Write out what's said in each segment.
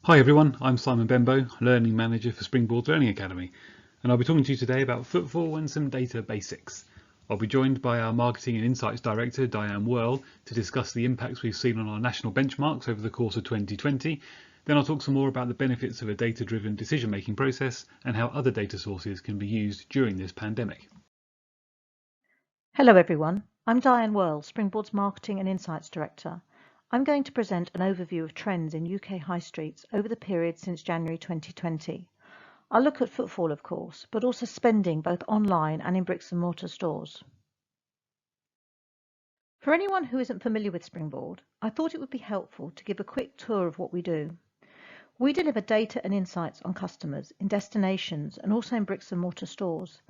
Hi everyone, I'm Simon Bembo, Learning Manager for Springboard's Learning Academy, and I'll be talking to you today about Footfall and some data basics. I'll be joined by our Marketing and Insights Director, Diane Worrell, to discuss the impacts we've seen on our national benchmarks over the course of 2020. Then I'll talk some more about the benefits of a data-driven decision-making process and how other data sources can be used during this pandemic. Hello everyone, I'm Diane Worrell, Springboard's Marketing and Insights Director. I'm going to present an overview of trends in UK high streets over the period since January 2020. I'll look at footfall, of course, but also spending both online and in bricks and mortar stores. For anyone who isn't familiar with Springboard, I thought it would be helpful to give a quick tour of what we do. We deliver data and insights on customers in destinations and also in bricks and mortar stores.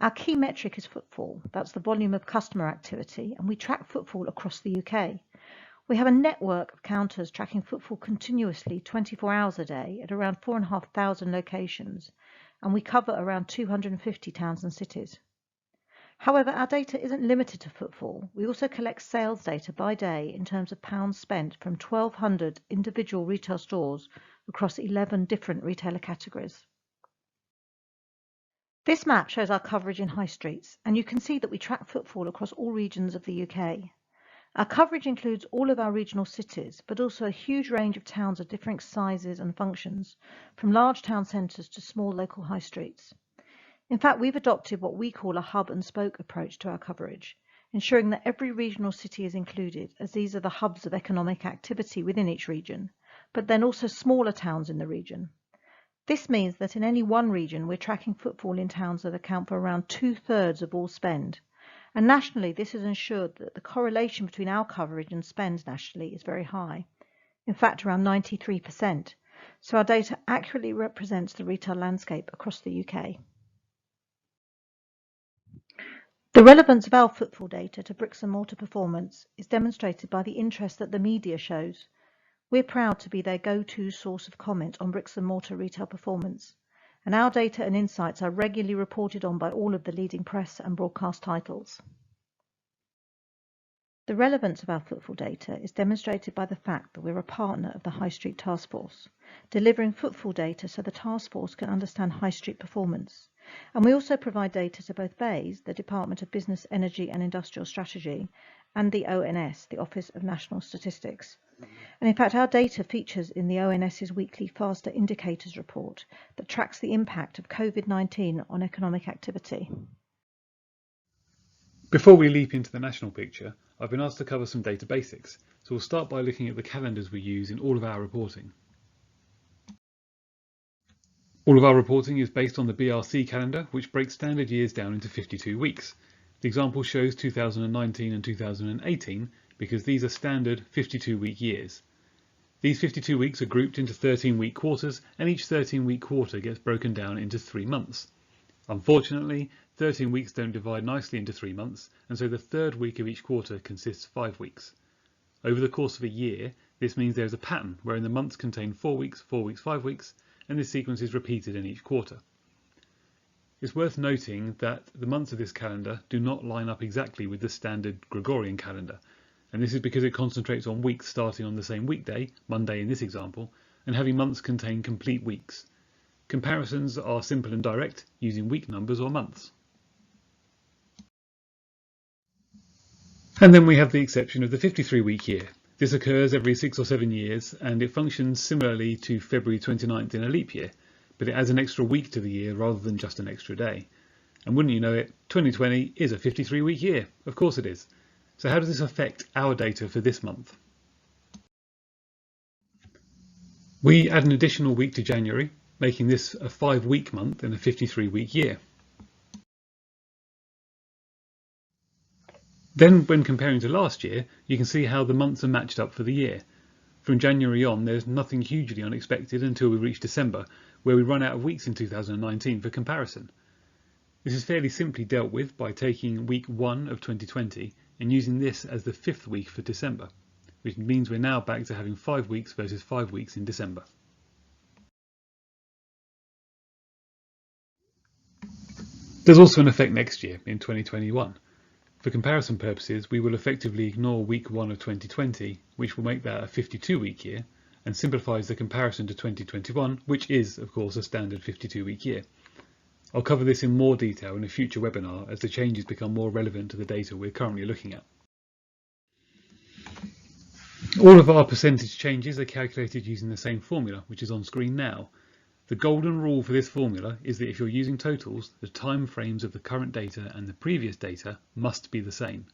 Our key metric is footfall, that's the volume of customer activity, and we track footfall across the UK. We have a network of counters tracking footfall continuously 24 hours a day at around 4,500 locations, and we cover around 250 towns and cities. However, our data isn't limited to footfall. We also collect sales data by day in terms of pounds spent from 1,200 individual retail stores across 11 different retailer categories. This map shows our coverage in high streets, and you can see that we track footfall across all regions of the UK. Our coverage includes all of our regional cities, but also a huge range of towns of different sizes and functions, from large town centres to small local high streets. In fact, we've adopted what we call a hub and spoke approach to our coverage, ensuring that every regional city is included, as these are the hubs of economic activity within each region, but then also smaller towns in the region. This means that in any one region, we're tracking footfall in towns that account for around 2/3 of all spend. And nationally, this has ensured that the correlation between our coverage and spend nationally is very high. In fact, around 93%. So our data accurately represents the retail landscape across the UK. The relevance of our footfall data to bricks and mortar performance is demonstrated by the interest that the media shows. We're proud to be their go-to source of comment on bricks and mortar retail performance, and our data and insights are regularly reported on by all of the leading press and broadcast titles. The relevance of our footfall data is demonstrated by the fact that we're a partner of the High Street Task Force, delivering footfall data so the task force can understand high street performance. And we also provide data to both BEIS, the Department of Business, Energy and Industrial Strategy, and the ONS, the Office of National Statistics. And in fact, our data features in the ONS's weekly Faster Indicators report that tracks the impact of COVID-19 on economic activity. Before we leap into the national picture, I've been asked to cover some data basics, so we'll start by looking at the calendars we use in all of our reporting. All of our reporting is based on the BRC calendar, which breaks standard years down into 52 weeks. The example shows 2019 and 2018 because these are standard 52-week years. These 52 weeks are grouped into 13-week quarters, and each 13-week quarter gets broken down into 3 months. Unfortunately, 13 weeks don't divide nicely into 3 months, and so the third week of each quarter consists of 5 weeks. Over the course of a year, this means there is a pattern wherein the months contain 4 weeks, 4 weeks, 5 weeks, and this sequence is repeated in each quarter. It's worth noting that the months of this calendar do not line up exactly with the standard Gregorian calendar, and this is because it concentrates on weeks starting on the same weekday, Monday in this example, and having months contain complete weeks. Comparisons are simple and direct, using week numbers or months. And then we have the exception of the 53-week year. This occurs every 6 or 7 years, and it functions similarly to February 29th in a leap year, but it adds an extra week to the year rather than just an extra day. And wouldn't you know it, 2020 is a 53-week year. Of course it is. So how does this affect our data for this month? We add an additional week to January, making this a 5-week month in a 53-week year. Then, when comparing to last year, you can see how the months are matched up for the year. From January on, there's nothing hugely unexpected until we reach December, where we run out of weeks in 2019 for comparison. This is fairly simply dealt with by taking week 1 of 2020 and using this as the 5th week for December, which means we're now back to having 5 weeks versus 5 weeks in December. There's also an effect next year, in 2021. For comparison purposes, we will effectively ignore week 1 of 2020, which will make that a 52-week year, and simplifies the comparison to 2021, which is, of course, a standard 52-week year. I'll cover this in more detail in a future webinar as the changes become more relevant to the data we're currently looking at. All of our percentage changes are calculated using the same formula, which is on screen now. The golden rule for this formula is that if you're using totals, the time frames of the current data and the previous data must be the same.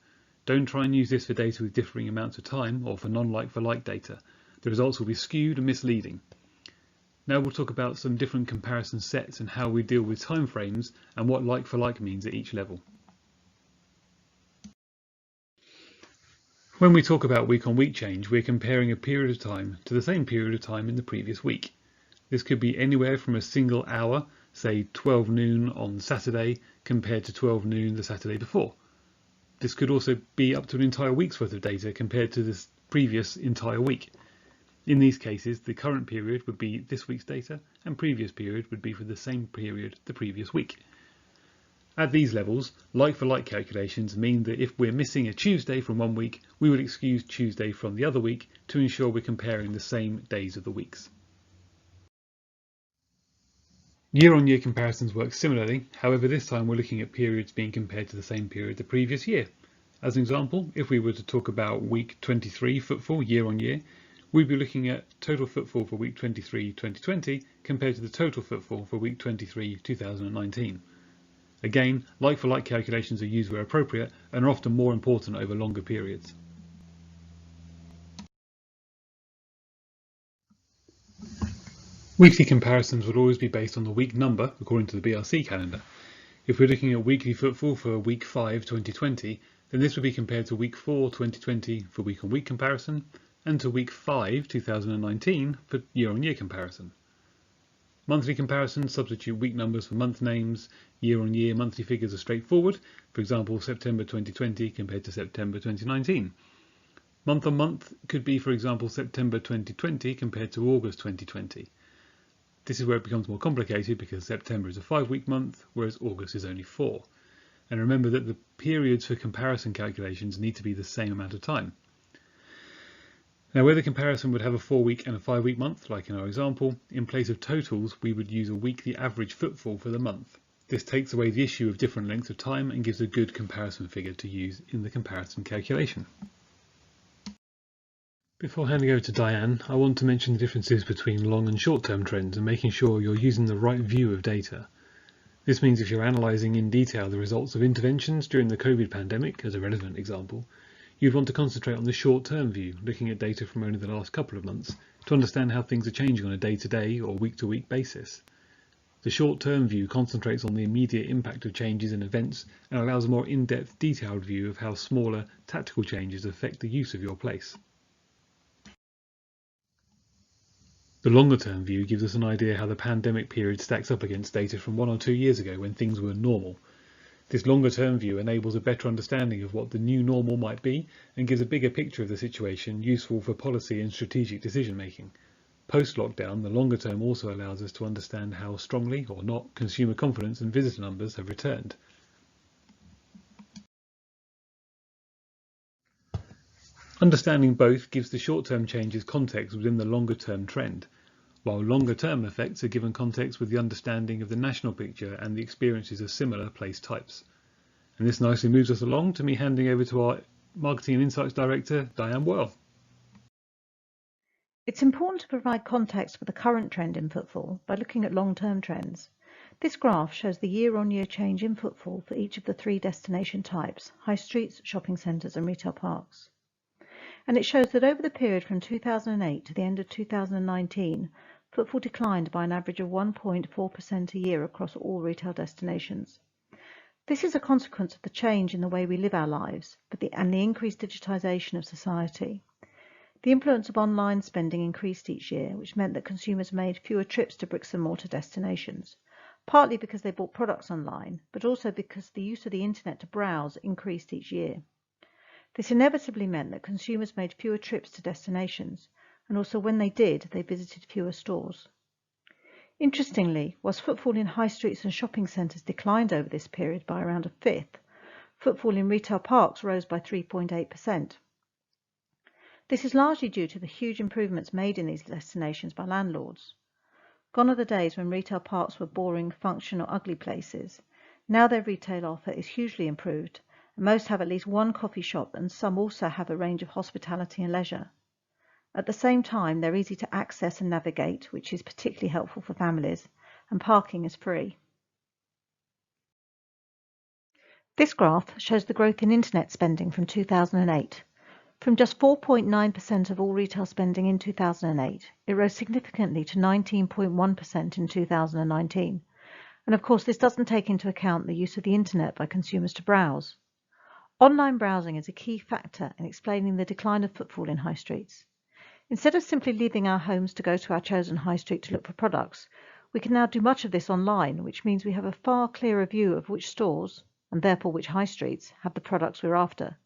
Don't try and use this for data with differing amounts of time or for non-like-for-like data. The results will be skewed and misleading. Now we'll talk about some different comparison sets and how we deal with time frames and what like-for-like means at each level. When we talk about week-on-week change, we're comparing a period of time to the same period of time in the previous week. This could be anywhere from a single hour, say 12 noon on Saturday, compared to 12 noon the Saturday before. This could also be up to an entire week's worth of data compared to this previous entire week. In these cases, the current period would be this week's data and previous period would be for the same period the previous week. At these levels, like-for-like calculations mean that if we're missing a Tuesday from one week, we would excuse Tuesday from the other week to ensure we're comparing the same days of the weeks. Year-on-year comparisons work similarly, however this time we're looking at periods being compared to the same period the previous year. As an example, if we were to talk about week 23 footfall year-on-year, we'd be looking at total footfall for week 23 2020 compared to the total footfall for week 23 2019. Again, like-for-like calculations are used where appropriate and are often more important over longer periods. Weekly comparisons would always be based on the week number according to the BRC calendar. If we're looking at weekly footfall for week 5 2020, then this would be compared to week 4 2020 for week-on-week comparison and to week 5 2019 for year-on-year comparison. Monthly comparisons substitute week numbers for month names. Year-on-year monthly figures are straightforward, for example September 2020 compared to September 2019. Month-on-month could be, for example, September 2020 compared to August 2020. This is where it becomes more complicated because September is a 5-week month, whereas August is only 4. And remember that the periods for comparison calculations need to be the same amount of time. Now, where the comparison would have a 4-week and a 5-week month, like in our example, in place of totals, we would use a weekly average footfall for the month. This takes away the issue of different lengths of time and gives a good comparison figure to use in the comparison calculation. Before handing over to Diane, I want to mention the differences between long and short-term trends and making sure you're using the right view of data. This means if you're analysing in detail the results of interventions during the COVID pandemic, as a relevant example, you'd want to concentrate on the short-term view, looking at data from only the last couple of months, to understand how things are changing on a day-to-day or week-to-week basis. The short-term view concentrates on the immediate impact of changes and events and allows a more in-depth, detailed view of how smaller, tactical changes affect the use of your place. The longer-term view gives us an idea how the pandemic period stacks up against data from 1 or 2 years ago when things were normal. This longer-term view enables a better understanding of what the new normal might be and gives a bigger picture of the situation useful for policy and strategic decision-making. Post-lockdown, the longer term also allows us to understand how strongly or not consumer confidence and visitor numbers have returned. Understanding both gives the short-term changes context within the longer-term trend, while longer-term effects are given context with the understanding of the national picture and the experiences of similar place types. And this nicely moves us along to me handing over to our Marketing and Insights Director, Diane Boyle. It's important to provide context for the current trend in footfall by looking at long-term trends. This graph shows the year-on-year change in footfall for each of the 3 destination types: high streets, shopping centres and retail parks. And it shows that over the period from 2008 to the end of 2019, footfall declined by an average of 1.4% a year across all retail destinations. This is a consequence of the change in the way we live our lives and the increased digitisation of society. The influence of online spending increased each year, which meant that consumers made fewer trips to bricks and mortar destinations, partly because they bought products online, but also because the use of the internet to browse increased each year. This inevitably meant that consumers made fewer trips to destinations, and also when they did, they visited fewer stores. Interestingly, whilst footfall in high streets and shopping centres declined over this period by around a fifth, footfall in retail parks rose by 3.8%. This is largely due to the huge improvements made in these destinations by landlords. Gone are the days when retail parks were boring, functional, ugly places. Now their retail offer is hugely improved, and most have at least one coffee shop, and some also have a range of hospitality and leisure. At the same time, they're easy to access and navigate, which is particularly helpful for families, and parking is free. This graph shows the growth in internet spending from 2008. From just 4.9% of all retail spending in 2008, it rose significantly to 19.1% in 2019. And of course, this doesn't take into account the use of the internet by consumers to browse. Online browsing is a key factor in explaining the decline of footfall in high streets. Instead of simply leaving our homes to go to our chosen high street to look for products, we can now do much of this online, which means we have a far clearer view of which stores, and therefore which high streets, have the products we're after.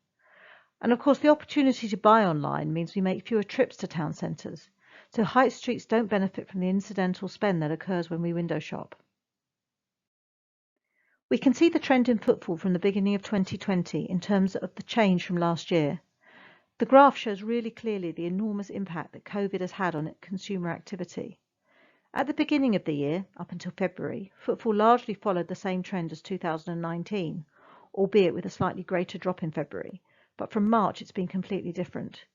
And of course, the opportunity to buy online means we make fewer trips to town centres, so high streets don't benefit from the incidental spend that occurs when we window shop. We can see the trend in footfall from the beginning of 2020 in terms of the change from last year. The graph shows really clearly the enormous impact that COVID has had on consumer activity. At the beginning of the year, up until February, footfall largely followed the same trend as 2019, albeit with a slightly greater drop in February. But from March it's been completely different.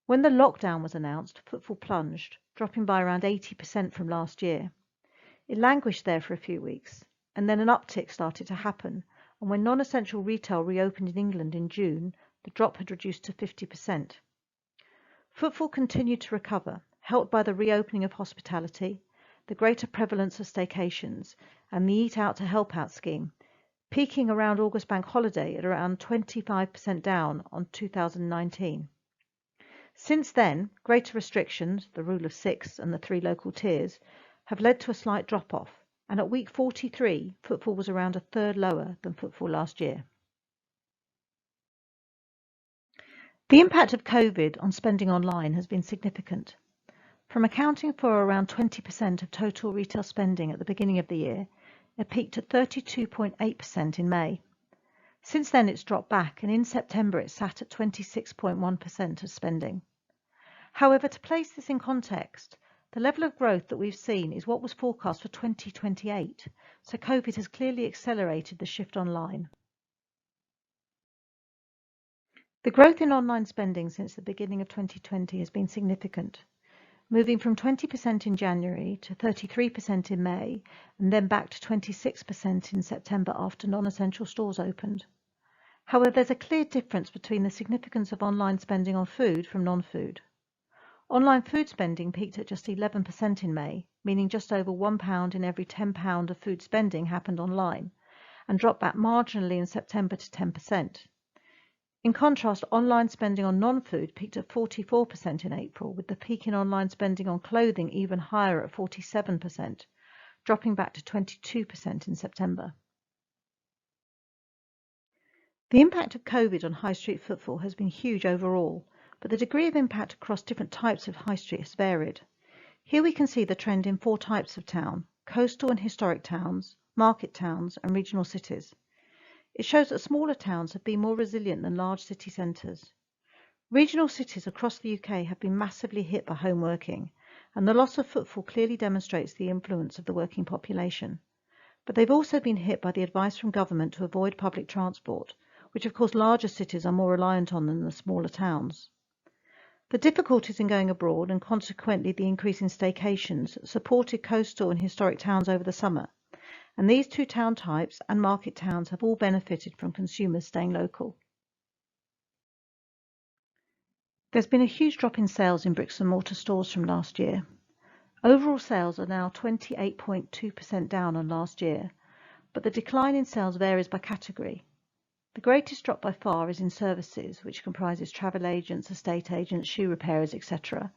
When the lockdown was announced, footfall plunged, dropping by around 80% from last year. It languished there for a few weeks, and then an uptick started to happen, and when non-essential retail reopened in England in June, the drop had reduced to 50%. Footfall continued to recover, helped by the reopening of hospitality, the greater prevalence of staycations, and the Eat Out to Help Out scheme, peaking around August bank holiday at around 25% down on 2019. Since then, greater restrictions, the rule of 6 and the 3 local tiers, have led to a slight drop-off, and at week 43, footfall was around a third lower than footfall last year. The impact of COVID on spending online has been significant. From accounting for around 20% of total retail spending at the beginning of the year, it peaked at 32.8% in May. Since then it's dropped back, and in September it sat at 26.1% of spending. However, to place this in context, the level of growth that we've seen is what was forecast for 2028, so COVID has clearly accelerated the shift online. The growth in online spending since the beginning of 2020 has been significant, moving from 20% in January to 33% in May, and then back to 26% in September after non-essential stores opened. However, there's a clear difference between the significance of online spending on food from non-food. Online food spending peaked at just 11% in May, meaning just over £1 in every £10 of food spending happened online, and dropped back marginally in September to 10%. In contrast, online spending on non-food peaked at 44% in April, with the peak in online spending on clothing even higher at 47%, dropping back to 22% in September. The impact of COVID on high street footfall has been huge overall, but the degree of impact across different types of high street has varied. Here we can see the trend in 4 types of town: coastal and historic towns, market towns, and regional cities. It shows that smaller towns have been more resilient than large city centres. Regional cities across the UK have been massively hit by home working, and the loss of footfall clearly demonstrates the influence of the working population. But they've also been hit by the advice from government to avoid public transport, which of course larger cities are more reliant on than the smaller towns. The difficulties in going abroad, and consequently the increase in staycations, supported coastal and historic towns over the summer, and these 2 town types and market towns have all benefited from consumers staying local. There's been a huge drop in sales in bricks and mortar stores from last year. Overall sales are now 28.2% down on last year, but the decline in sales varies by category. The greatest drop by far is in services, which comprises travel agents, estate agents, shoe repairers, etc.,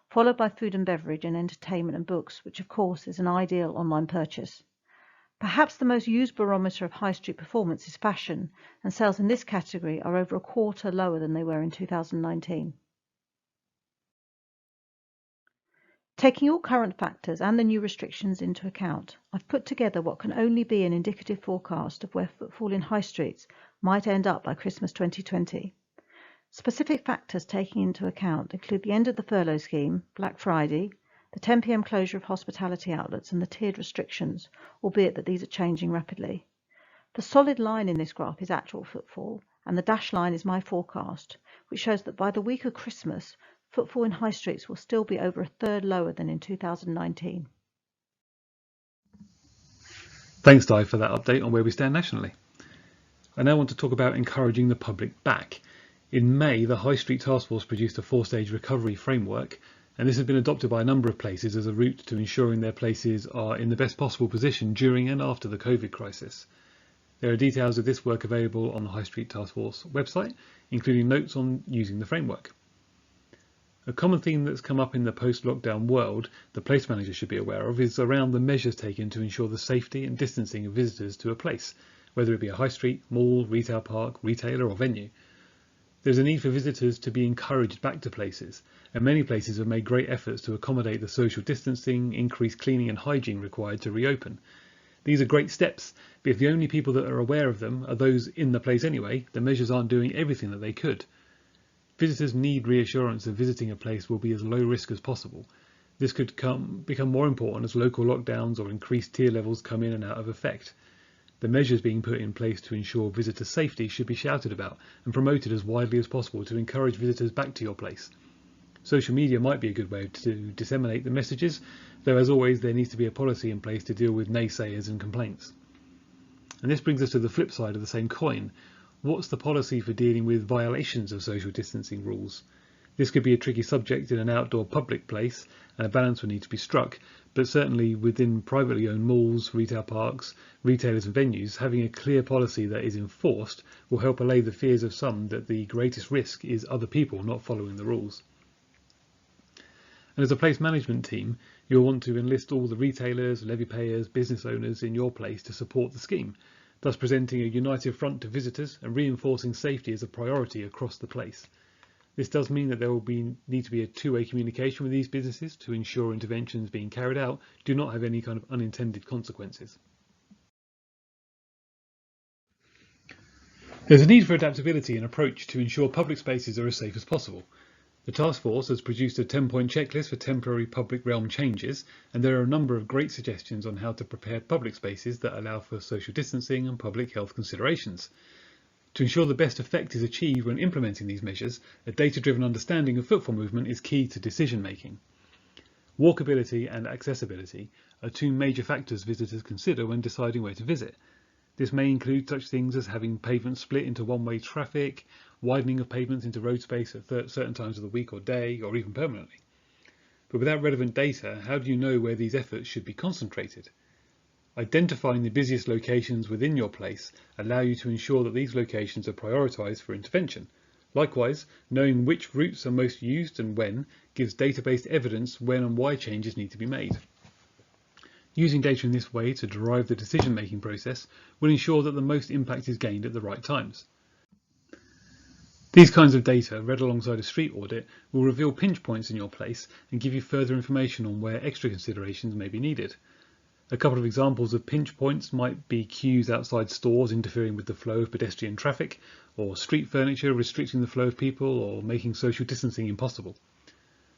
followed by food and beverage and entertainment and books, which of course is an ideal online purchase. Perhaps the most used barometer of high street performance is fashion, and sales in this category are over a quarter lower than they were in 2019. Taking all current factors and the new restrictions into account, I've put together what can only be an indicative forecast of where footfall in high streets might end up by Christmas 2020. Specific factors taking into account include the end of the furlough scheme, Black Friday, the 10 p.m. closure of hospitality outlets and the tiered restrictions, albeit that these are changing rapidly. The solid line in this graph is actual footfall, and the dashed line is my forecast, which shows that by the week of Christmas, footfall in high streets will still be over a third lower than in 2019. Thanks, Di, for that update on where we stand nationally. I now want to talk about encouraging the public back. In May, the High Street Task Force produced a 4-stage recovery framework, and this has been adopted by a number of places as a route to ensuring their places are in the best possible position during and after the COVID crisis. There are details of this work available on the High Street Task Force website, including notes on using the framework. A common theme that's come up in the post-lockdown world the place manager should be aware of is around the measures taken to ensure the safety and distancing of visitors to a place, whether it be a high street, mall, retail park, retailer or venue. There's a need for visitors to be encouraged back to places, and many places have made great efforts to accommodate the social distancing, increased cleaning and hygiene required to reopen. These are great steps, but if the only people that are aware of them are those in the place anyway, the measures aren't doing everything that they could. Visitors need reassurance that visiting a place will be as low risk as possible. This could become more important as local lockdowns or increased tier levels come in and out of effect. The measures being put in place to ensure visitor safety should be shouted about and promoted as widely as possible to encourage visitors back to your place. Social media might be a good way to disseminate the messages, though as always there needs to be a policy in place to deal with naysayers and complaints. And this brings us to the flip side of the same coin. What's the policy for dealing with violations of social distancing rules? This could be a tricky subject in an outdoor public place, and a balance would need to be struck, but certainly within privately owned malls, retail parks, retailers and venues, having a clear policy that is enforced will help allay the fears of some that the greatest risk is other people not following the rules. And as a place management team, you'll want to enlist all the retailers, levy payers, business owners in your place to support the scheme, thus presenting a united front to visitors and reinforcing safety as a priority across the place. This does mean that there will need to be a two-way communication with these businesses to ensure interventions being carried out do not have any kind of unintended consequences. There's a need for adaptability and approach to ensure public spaces are as safe as possible. The task force has produced a 10-point checklist for temporary public realm changes, and there are a number of great suggestions on how to prepare public spaces that allow for social distancing and public health considerations. To ensure the best effect is achieved when implementing these measures, a data-driven understanding of footfall movement is key to decision making. Walkability and accessibility are two major factors visitors consider when deciding where to visit. This may include such things as having pavements split into one-way traffic, widening of pavements into road space at certain times of the week or day, or even permanently. But without relevant data, how do you know where these efforts should be concentrated? Identifying the busiest locations within your place allow you to ensure that these locations are prioritised for intervention. Likewise, knowing which routes are most used and when gives database evidence when and why changes need to be made. Using data in this way to derive the decision-making process will ensure that the most impact is gained at the right times. These kinds of data, read alongside a street audit, will reveal pinch points in your place and give you further information on where extra considerations may be needed. A couple of examples of pinch points might be queues outside stores interfering with the flow of pedestrian traffic, or street furniture restricting the flow of people or making social distancing impossible.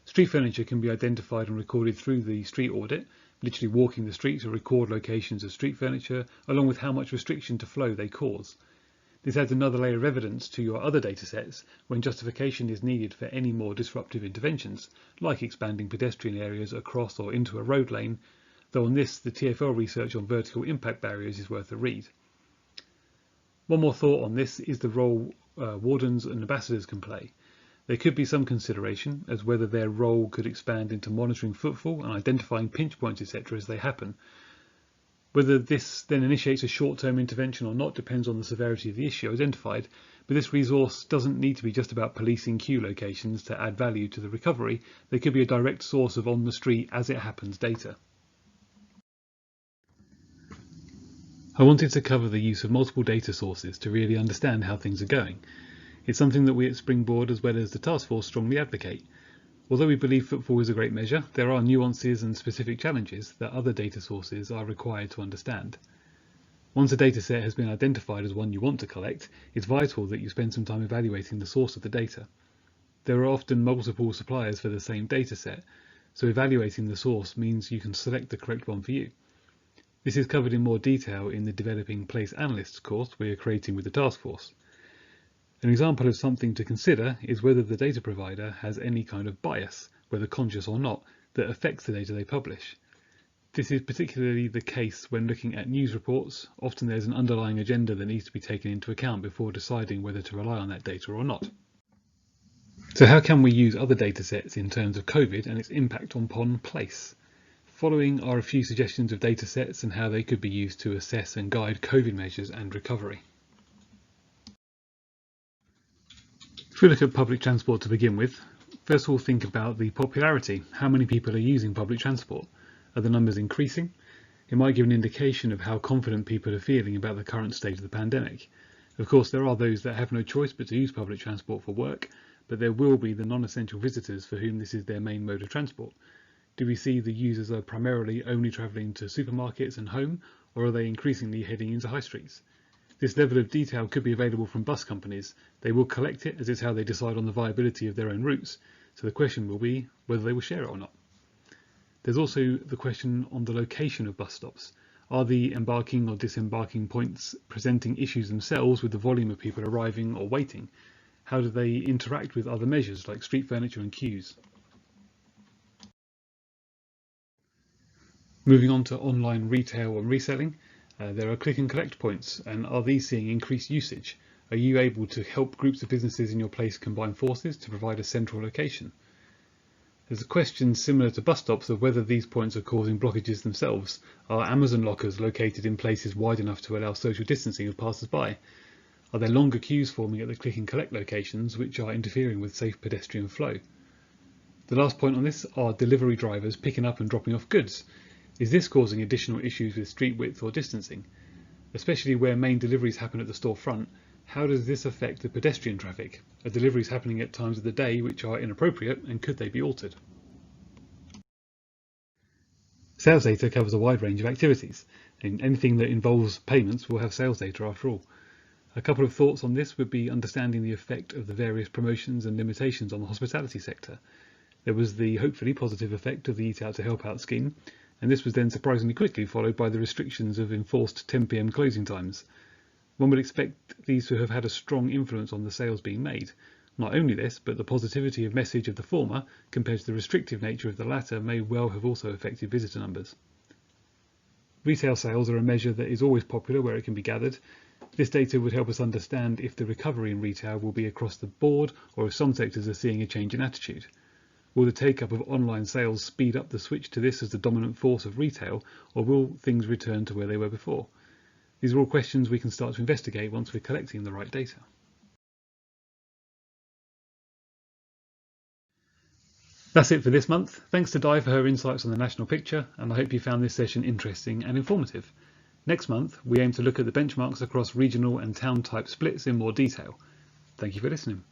Street furniture can be identified and recorded through the street audit, literally walking the street to record locations of street furniture, along with how much restriction to flow they cause. This adds another layer of evidence to your other datasets when justification is needed for any more disruptive interventions, like expanding pedestrian areas across or into a road lane, though on this, the TfL research on vertical impact barriers is worth a read. One more thought on this is the role wardens and ambassadors can play. There could be some consideration as whether their role could expand into monitoring footfall and identifying pinch points, etc. as they happen. Whether this then initiates a short-term intervention or not depends on the severity of the issue identified, but this resource doesn't need to be just about policing queue locations to add value to the recovery. They could be a direct source of on-the-street as it happens data. I wanted to cover the use of multiple data sources to really understand how things are going. It's something that we at Springboard as well as the task force strongly advocate. Although we believe footfall is a great measure, there are nuances and specific challenges that other data sources are required to understand. Once a data set has been identified as one you want to collect, it's vital that you spend some time evaluating the source of the data. There are often multiple suppliers for the same data set, so evaluating the source means you can select the correct one for you. This is covered in more detail in the Developing Place Analysts course we are creating with the task force. An example of something to consider is whether the data provider has any kind of bias, whether conscious or not, that affects the data they publish. This is particularly the case when looking at news reports. Often there's an underlying agenda that needs to be taken into account before deciding whether to rely on that data or not. So how can we use other data sets in terms of COVID and its impact upon place? Following are a few suggestions of data sets and how they could be used to assess and guide COVID measures and recovery. If we look at public transport to begin with, first of all think about the popularity. How many people are using public transport? Are the numbers increasing? It might give an indication of how confident people are feeling about the current state of the pandemic. Of course, there are those that have no choice but to use public transport for work, but there will be the non-essential visitors for whom this is their main mode of transport. Do we see the users are primarily only travelling to supermarkets and home, or are they increasingly heading into high streets? This level of detail could be available from bus companies. They will collect it as it's how they decide on the viability of their own routes, so the question will be whether they will share it or not. There's also the question on the location of bus stops. Are the embarking or disembarking points presenting issues themselves with the volume of people arriving or waiting? How do they interact with other measures like street furniture and queues? Moving on to online retail and reselling, there are click and collect points, and are these seeing increased usage? Are you able to help groups of businesses in your place combine forces to provide a central location? There's a question similar to bus stops of whether these points are causing blockages themselves. Are Amazon lockers located in places wide enough to allow social distancing of passers-by? Are there longer queues forming at the click and collect locations which are interfering with safe pedestrian flow? The last point on this are delivery drivers picking up and dropping off goods. Is this causing additional issues with street width or distancing? Especially where main deliveries happen at the storefront, how does this affect the pedestrian traffic? Are deliveries happening at times of the day which are inappropriate, and could they be altered? Sales data covers a wide range of activities, and anything that involves payments will have sales data after all. A couple of thoughts on this would be understanding the effect of the various promotions and limitations on the hospitality sector. There was the hopefully positive effect of the Eat Out to Help Out scheme, and this was then surprisingly quickly followed by the restrictions of enforced 10 PM closing times. One would expect these to have had a strong influence on the sales being made. Not only this, but the positivity of message of the former compared to the restrictive nature of the latter may well have also affected visitor numbers. Retail sales are a measure that is always popular where it can be gathered. This data would help us understand if the recovery in retail will be across the board or if some sectors are seeing a change in attitude. Will the take-up of online sales speed up the switch to this as the dominant force of retail, or will things return to where they were before? These are all questions we can start to investigate once we're collecting the right data. That's it for this month. Thanks to Di for her insights on the national picture, and I hope you found this session interesting and informative. Next month, we aim to look at the benchmarks across regional and town type splits in more detail. Thank you for listening.